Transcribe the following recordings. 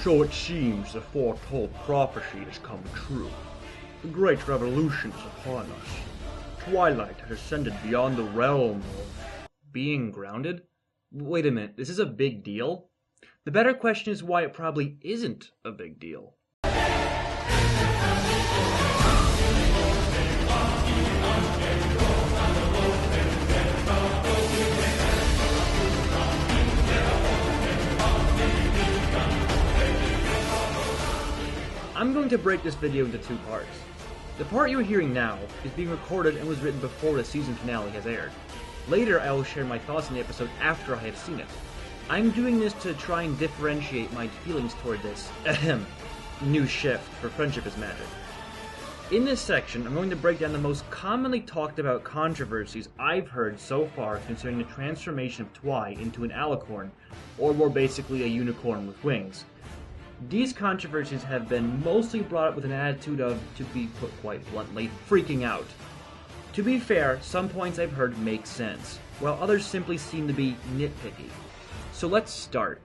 So it seems the foretold prophecy has come true. The great revolution is upon us. Twilight has ascended beyond the realm of being grounded? Wait a minute, this is a big deal? The better question is why it probably isn't a big deal. I'm going to break this video into two parts. The part you're hearing now is being recorded and was written before the season finale has aired. Later, I will share my thoughts on the episode after I have seen it. I'm doing this to try and differentiate my feelings toward this new shift for Friendship is Magic. In this section, I'm going to break down the most commonly talked about controversies I've heard so far concerning the transformation of Twi into an Alicorn, or more basically a unicorn with wings. These controversies have been mostly brought up with an attitude of, to be put quite bluntly, freaking out. To be fair, some points I've heard make sense, while others simply seem to be nitpicky. So let's start.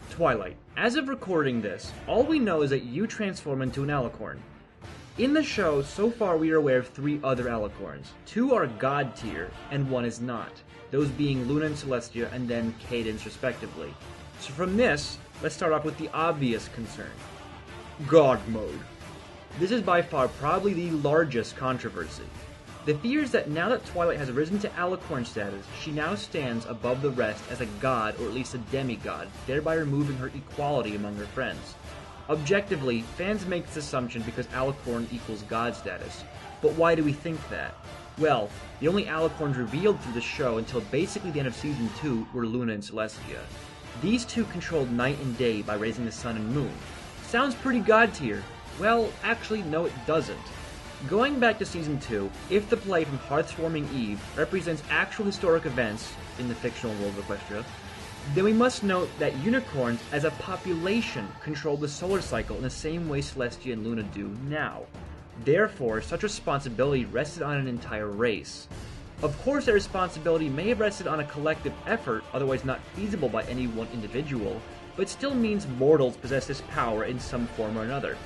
Twilight. As of recording this, all we know is that you transform into an Alicorn. In the show, so far we are aware of 3 other Alicorns. 2 are God tier, and 1 is not, those being Luna and Celestia and then Cadence respectively. So from this, let's start off with the obvious concern. God mode. This is by far probably the largest controversy. The fear is that now that Twilight has risen to Alicorn status, she now stands above the rest as a god or at least a demigod, thereby removing her equality among her friends. Objectively, fans make this assumption because Alicorn equals god status. But why do we think that? Well, the only Alicorns revealed through the show until basically the end of Season 2 were Luna and Celestia. These two controlled night and day by raising the sun and moon. Sounds pretty god tier. Well, actually, no it doesn't. Going back to Season 2, if the play from Hearthwarming Eve represents actual historic events in the fictional world of Equestria, then we must note that unicorns as a population control the solar cycle in the same way Celestia and Luna do now. Therefore, such responsibility rested on an entire race. Of course, that responsibility may have rested on a collective effort, otherwise not feasible by any one individual, but still means mortals possess this power in some form or another.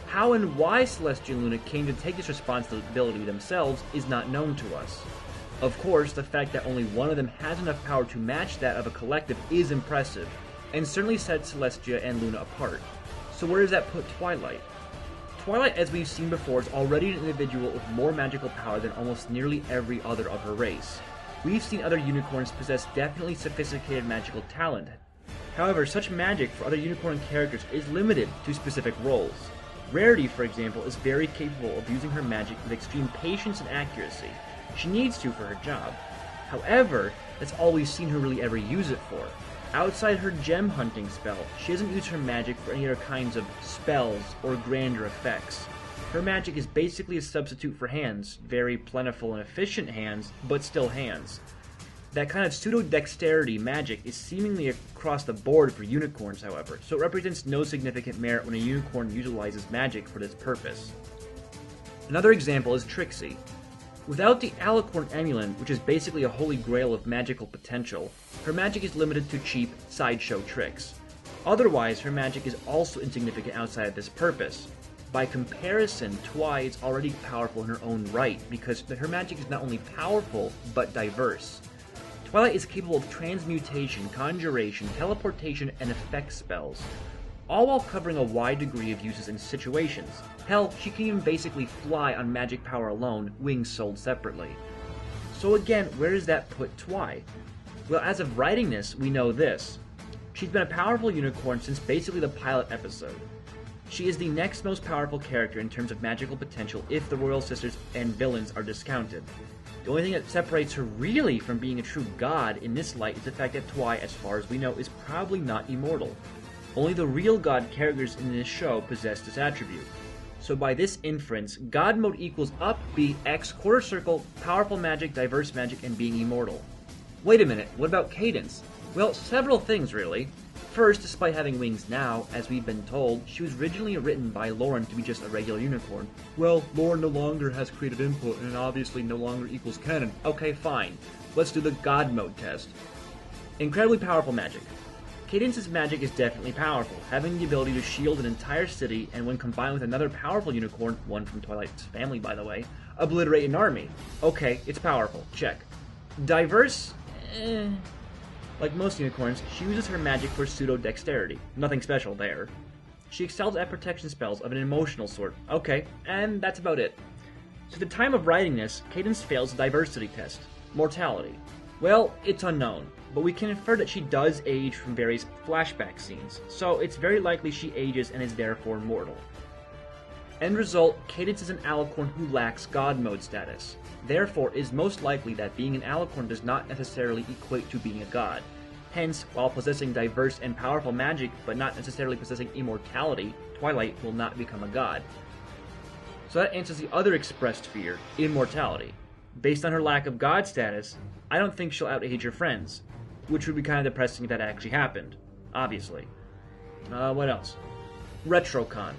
How and why Celestia and Luna came to take this responsibility themselves is not known to us. Of course, the fact that only one of them has enough power to match that of a collective is impressive, and certainly sets Celestia and Luna apart. So where does that put Twilight? Twilight, as we've seen before, is already an individual with more magical power than almost nearly every other of her race. We've seen other unicorns possess definitely sophisticated magical talent. However, such magic for other unicorn characters is limited to specific roles. Rarity, for example, is very capable of using her magic with extreme patience and accuracy. She needs to for her job. However, that's all we've seen her really ever use it for. Outside her gem hunting spell, she doesn't use her magic for any other kinds of spells or grander effects. Her magic is basically a substitute for hands, very plentiful and efficient hands, but still hands. That kind of pseudo-dexterity magic is seemingly across the board for unicorns, however, so it represents no significant merit when a unicorn utilizes magic for this purpose. Another example is Trixie. Without the Alicorn Emulant, which is basically a holy grail of magical potential, her magic is limited to cheap, sideshow tricks. Otherwise, her magic is also insignificant outside of this purpose. By comparison, Twi is already powerful in her own right, because her magic is not only powerful, but diverse. Twilight is capable of transmutation, conjuration, teleportation, and effect spells, all while covering a wide degree of uses and situations. Hell, she can even basically fly on magic power alone, wings sold separately. So again, where does that put Twi? Well, as of writing this, we know this. She's been a powerful unicorn since basically the pilot episode. She is the next most powerful character in terms of magical potential if the Royal Sisters and villains are discounted. The only thing that separates her really from being a true god in this light is the fact that Twi, as far as we know, is probably not immortal. Only the real god characters in this show possess this attribute. So by this inference, God mode equals up, B, X, quarter circle, powerful magic, diverse magic, and being immortal. Wait a minute, what about Cadence? Well, several things really. First, despite having wings now, as we've been told, she was originally written by Lauren to be just a regular unicorn. Well, Lauren no longer has creative input and obviously no longer equals canon. Okay, fine. Let's do the God mode test. Incredibly powerful magic. Cadence's magic is definitely powerful, having the ability to shield an entire city, and when combined with another powerful unicorn, one from Twilight's family by the way, obliterate an army. Okay, it's powerful, check. Diverse? Like most unicorns, she uses her magic for pseudo-dexterity. Nothing special there. She excels at protection spells of an emotional sort. Okay, and that's about it. So at the time of writing this, Cadence fails the diversity test. Mortality. Well, it's unknown, but we can infer that she does age from various flashback scenes, so it's very likely she ages and is therefore mortal. End result, Cadence is an Alicorn who lacks God Mode status. Therefore, it is most likely that being an Alicorn does not necessarily equate to being a god. Hence, while possessing diverse and powerful magic, but not necessarily possessing immortality, Twilight will not become a god. So that answers the other expressed fear, immortality. Based on her lack of god status, I don't think she'll outage her friends, which would be kind of depressing if that actually happened, obviously. What else? Retrocon.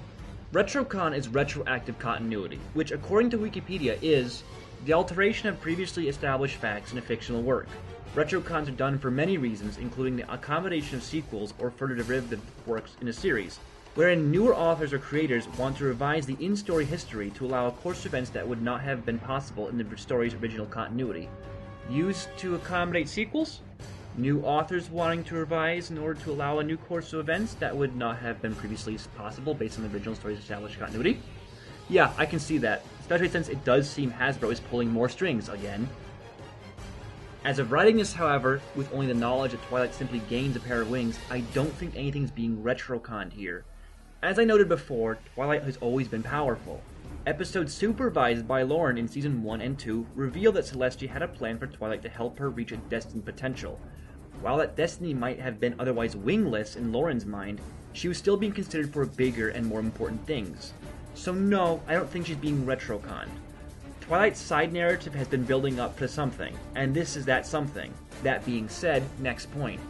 Retrocon is retroactive continuity, which according to Wikipedia is the alteration of previously established facts in a fictional work. Retrocons are done for many reasons, including the accommodation of sequels or further derivative works in a series, wherein newer authors or creators want to revise the in-story history to allow a course of events that would not have been possible in the story's original continuity. Used to accommodate sequels? New authors wanting to revise in order to allow a new course of events that would not have been previously possible based on the original story's established continuity? Yeah, I can see that, especially since it does seem Hasbro is pulling more strings again. As of writing this, however, with only the knowledge that Twilight simply gains a pair of wings, I don't think anything's being retroconned here. As I noted before, Twilight has always been powerful. Episodes supervised by Lauren in Season 1 and 2 reveal that Celestia had a plan for Twilight to help her reach a destined potential. While that destiny might have been otherwise wingless in Lauren's mind, she was still being considered for bigger and more important things. So no, I don't think she's being retroconned. Twilight's side narrative has been building up to something, and this is that something. That being said, next point.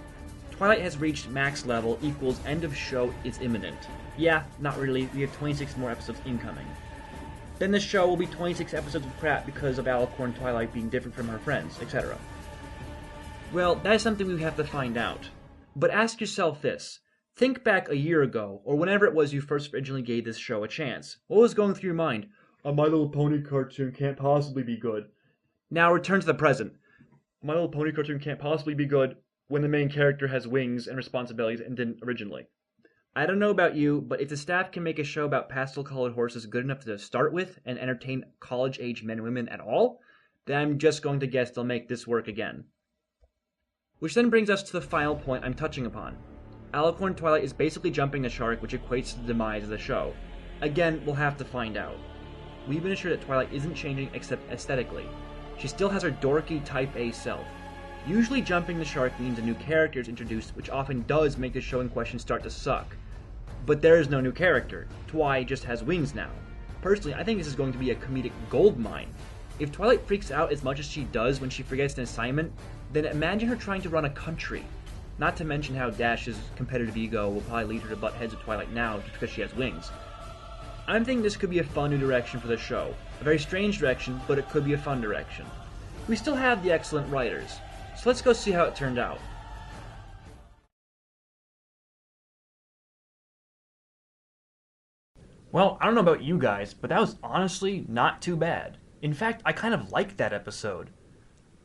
Twilight has reached max level equals end of show is imminent. Yeah, not really, we have 26 more episodes incoming. Then the show will be 26 episodes of crap because of Alicorn Twilight being different from her friends, etc. Well, that is something we have to find out. But ask yourself this. Think back a year ago, or whenever it was you first originally gave this show a chance. What was going through your mind? A My Little Pony cartoon can't possibly be good. Now return to the present. A My Little Pony cartoon can't possibly be good when the main character has wings and responsibilities and didn't originally. I don't know about you, but if the staff can make a show about pastel-colored horses good enough to start with and entertain college-age men and women at all, then I'm just going to guess they'll make this work again. Which then brings us to the final point I'm touching upon. Alicorn Twilight is basically jumping the shark, which equates to the demise of the show. Again, we'll have to find out. We've been assured that Twilight isn't changing except aesthetically. She still has her dorky Type A self. Usually jumping the shark means a new character is introduced, which often does make the show in question start to suck. But there is no new character. Twi just has wings now. Personally, I think this is going to be a comedic goldmine. If Twilight freaks out as much as she does when she forgets an assignment, then imagine her trying to run a country. Not to mention how Dash's competitive ego will probably lead her to butt heads with Twilight now just because she has wings. I'm thinking this could be a fun new direction for the show. A very strange direction, but it could be a fun direction. We still have the excellent writers, so let's go see how it turned out. Well, I don't know about you guys, but that was honestly not too bad. In fact, I kind of liked that episode.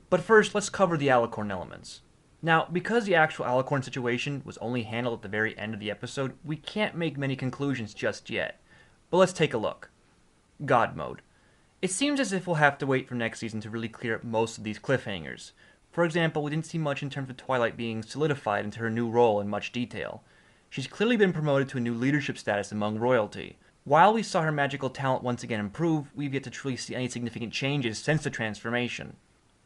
But first, let's cover the Alicorn elements. Now, because the actual Alicorn situation was only handled at the very end of the episode, we can't make many conclusions just yet. But let's take a look. God Mode. It seems as if we'll have to wait for next season to really clear up most of these cliffhangers. For example, we didn't see much in terms of Twilight being solidified into her new role in much detail. She's clearly been promoted to a new leadership status among royalty. While we saw her magical talent once again improve, we've yet to truly see any significant changes since the transformation.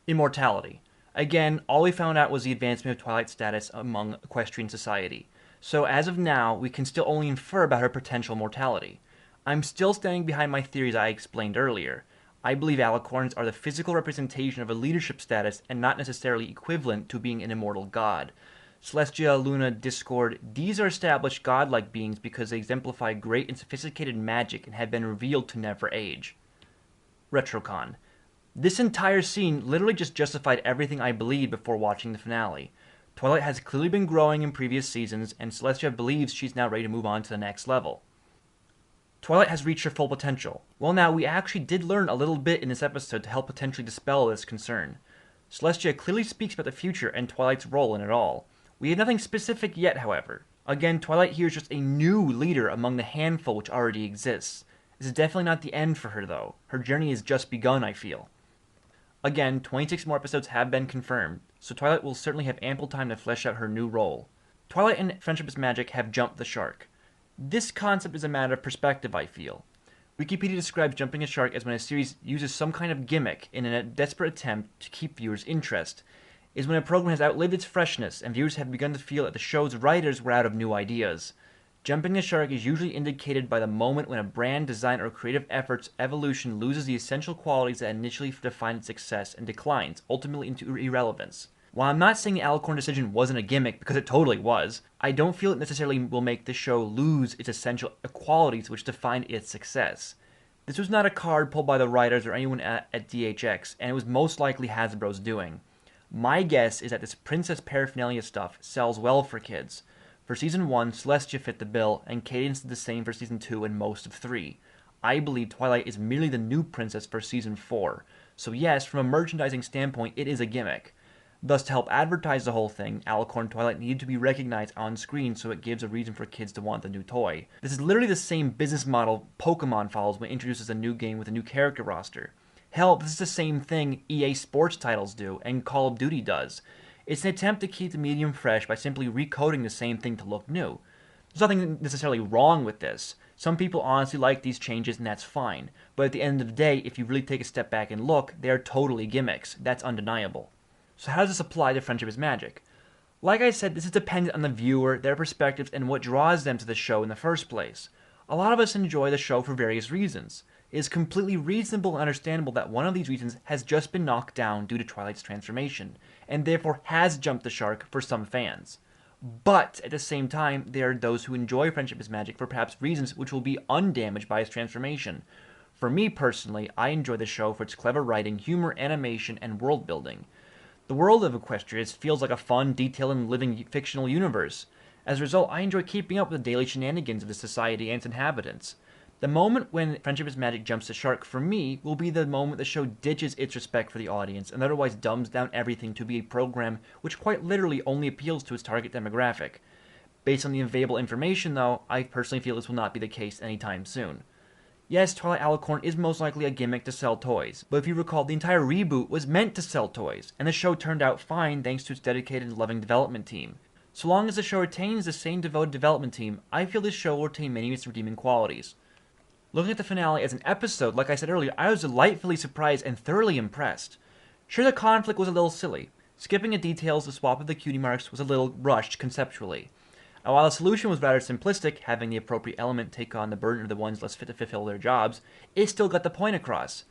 Immortality. Again, all we found out was the advancement of Twilight's status among equestrian society. So as of now, we can still only infer about her potential mortality. I'm still standing behind my theories I explained earlier. I believe Alicorns are the physical representation of a leadership status and not necessarily equivalent to being an immortal god. Celestia, Luna, Discord, these are established godlike beings because they exemplify great and sophisticated magic and have been revealed to never age. Retrocon. This entire scene literally just justified everything I believed before watching the finale. Twilight has clearly been growing in previous seasons, and Celestia believes she's now ready to move on to the next level. Twilight has reached her full potential. Well, now, we actually did learn a little bit in this episode to help potentially dispel this concern. Celestia clearly speaks about the future and Twilight's role in it all. We have nothing specific yet, however. Again, Twilight here is just a new leader among the handful which already exists. This is definitely not the end for her, though. Her journey has just begun, I feel. Again, 26 more episodes have been confirmed, so Twilight will certainly have ample time to flesh out her new role. Twilight and Friendship is Magic have jumped the shark. This concept is a matter of perspective, I feel. Wikipedia describes jumping a shark as when a series uses some kind of gimmick in a desperate attempt to keep viewers' interest. It is when a program has outlived its freshness and viewers have begun to feel that the show's writers were out of new ideas. Jumping the shark is usually indicated by the moment when a brand, design, or creative effort's evolution loses the essential qualities that initially define its success and declines, ultimately into irrelevance. While I'm not saying the Alicorn decision wasn't a gimmick, because it totally was, I don't feel it necessarily will make the show lose its essential qualities which defined its success. This was not a card pulled by the writers or anyone at DHX, and it was most likely Hasbro's doing. My guess is that this princess paraphernalia stuff sells well for kids. For Season 1, Celestia fit the bill, and Cadence did the same for Season 2 and most of 3. I believe Twilight is merely the new princess for Season 4. So yes, from a merchandising standpoint, it is a gimmick. Thus, to help advertise the whole thing, Alicorn Twilight needed to be recognized on screen so it gives a reason for kids to want the new toy. This is literally the same business model Pokemon follows when it introduces a new game with a new character roster. Hell, this is the same thing EA Sports titles do, and Call of Duty does. It's an attempt to keep the medium fresh by simply recoding the same thing to look new. There's nothing necessarily wrong with this. Some people honestly like these changes, and that's fine. But at the end of the day, if you really take a step back and look, they are totally gimmicks. That's undeniable. So how does this apply to Friendship is Magic? Like I said, this is dependent on the viewer, their perspectives, and what draws them to the show in the first place. A lot of us enjoy the show for various reasons. It is completely reasonable and understandable that one of these reasons has just been knocked down due to Twilight's transformation, and therefore has jumped the shark for some fans. But, at the same time, there are those who enjoy Friendship is Magic for perhaps reasons which will be undamaged by its transformation. For me personally, I enjoy the show for its clever writing, humor, animation, and world building. The world of Equestria feels like a fun, detailed, and living fictional universe. As a result, I enjoy keeping up with the daily shenanigans of the society and its inhabitants. The moment when Friendship is Magic jumps the shark, for me, will be the moment the show ditches its respect for the audience and otherwise dumbs down everything to be a program which quite literally only appeals to its target demographic. Based on the available information, though, I personally feel this will not be the case anytime soon. Yes, Twilight Alicorn is most likely a gimmick to sell toys, but if you recall, the entire reboot was meant to sell toys, and the show turned out fine thanks to its dedicated and loving development team. So long as the show retains the same devoted development team, I feel this show will retain many of its redeeming qualities. Looking at the finale as an episode, like I said earlier, I was delightfully surprised and thoroughly impressed. Sure, the conflict was a little silly. Skipping the details, the swap of the cutie marks was a little rushed conceptually. And while the solution was rather simplistic, having the appropriate element take on the burden of the ones less fit to fulfill their jobs, it still got the point across.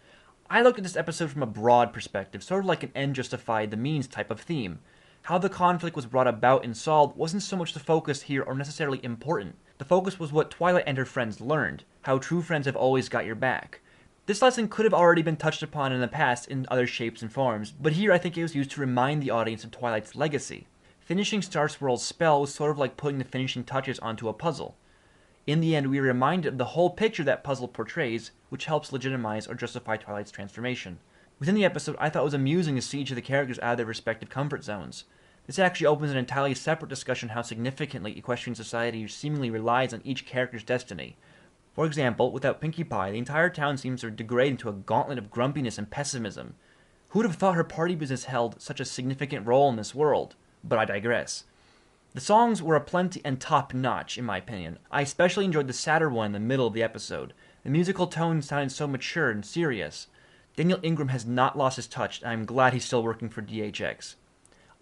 I looked at this episode from a broad perspective, sort of like an end justified the means type of theme. How the conflict was brought about and solved wasn't so much the focus here or necessarily important. The focus was what Twilight and her friends learned, how true friends have always got your back. This lesson could have already been touched upon in the past in other shapes and forms, but here I think it was used to remind the audience of Twilight's legacy. Finishing Star Swirl's spell was sort of like putting the finishing touches onto a puzzle. In the end, we are reminded of the whole picture that puzzle portrays, which helps legitimize or justify Twilight's transformation. Within the episode, I thought it was amusing to see each of the characters out of their respective comfort zones. This actually opens an entirely separate discussion how significantly equestrian society seemingly relies on each character's destiny. For example, without Pinkie Pie, the entire town seems to degrade into a gauntlet of grumpiness and pessimism. Who would have thought her party business held such a significant role in this world? But I digress. The songs were aplenty and top-notch, in my opinion. I especially enjoyed the sadder one in the middle of the episode. The musical tone sounded so mature and serious. Daniel Ingram has not lost his touch, and I'm glad he's still working for DHX.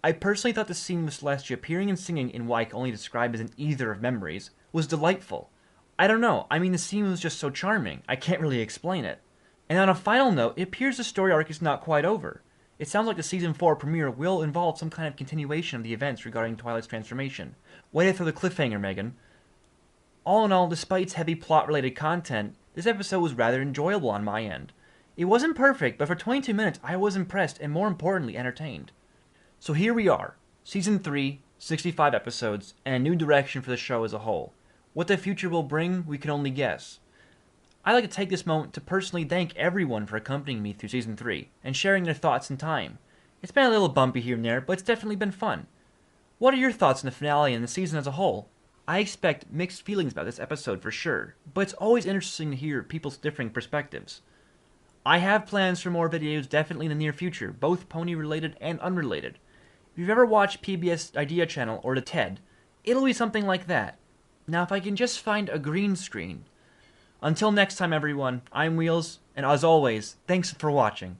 I personally thought the scene with Celestia appearing and singing in what I can only describe as an ether of memories was delightful. I don't know, the scene was just so charming, I can't really explain it. And on a final note, it appears the story arc is not quite over. It sounds like the Season 4 premiere will involve some kind of continuation of the events regarding Twilight's transformation. Way to throw the cliffhanger, Megan. All in all, despite its heavy plot-related content, this episode was rather enjoyable on my end. It wasn't perfect, but for 22 minutes I was impressed and more importantly entertained. So here we are. Season 3, 65 episodes, and a new direction for the show as a whole. What the future will bring, we can only guess. I'd like to take this moment to personally thank everyone for accompanying me through Season 3 and sharing their thoughts and time. It's been a little bumpy here and there, but it's definitely been fun. What are your thoughts on the finale and the season as a whole? I expect mixed feelings about this episode for sure, but it's always interesting to hear people's differing perspectives. I have plans for more videos definitely in the near future, both pony related and unrelated. If you've ever watched PBS Idea Channel or the TED, it'll be something like that. Now if I can just find a green screen. Until next time everyone, I'm Wheels, and as always, thanks for watching.